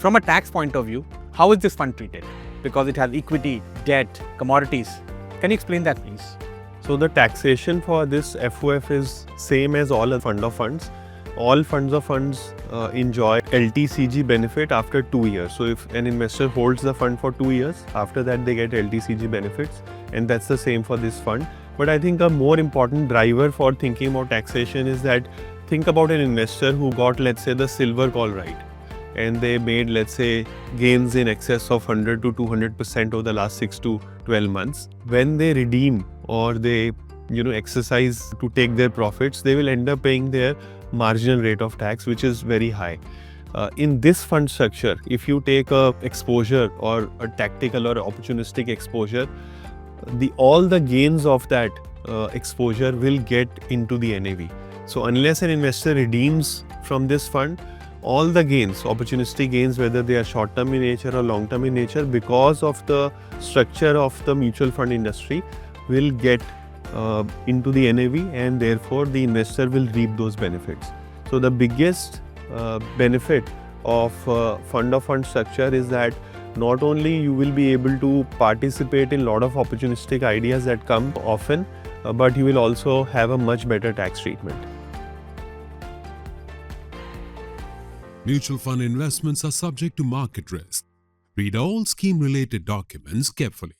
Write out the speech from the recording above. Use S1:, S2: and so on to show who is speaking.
S1: From a tax point of view, how is this fund treated? Because it has equity, debt, commodities. Can you explain that, please?
S2: So the taxation for this FOF is same as all fund of funds. All funds of funds enjoy LTCG benefit after 2 years. So if an investor holds the fund for 2 years, after that they get LTCG benefits, and that's the same for this fund. But I think a more important driver for thinking about taxation is that think about an investor who got, let's say, the silver call right, and they made, let's say, gains in excess of 100 to 200% over the last 6 to 12 months. When they redeem or they exercise to take their profits, they will end up paying their marginal rate of tax, which is very high. In this fund structure, if you take a exposure or a tactical or opportunistic exposure, all the gains of that exposure will get into the NAV. So unless an investor redeems from this fund, all the gains, opportunistic gains, whether they are short-term in nature or long-term in nature, because of the structure of the mutual fund industry, will get into the NAV, and therefore the investor will reap those benefits. So the biggest benefit of fund of fund structure is that not only you will be able to participate in a lot of opportunistic ideas that come often, but you will also have a much better tax treatment.
S3: Mutual fund investments are subject to market risk. Read all scheme-related documents carefully.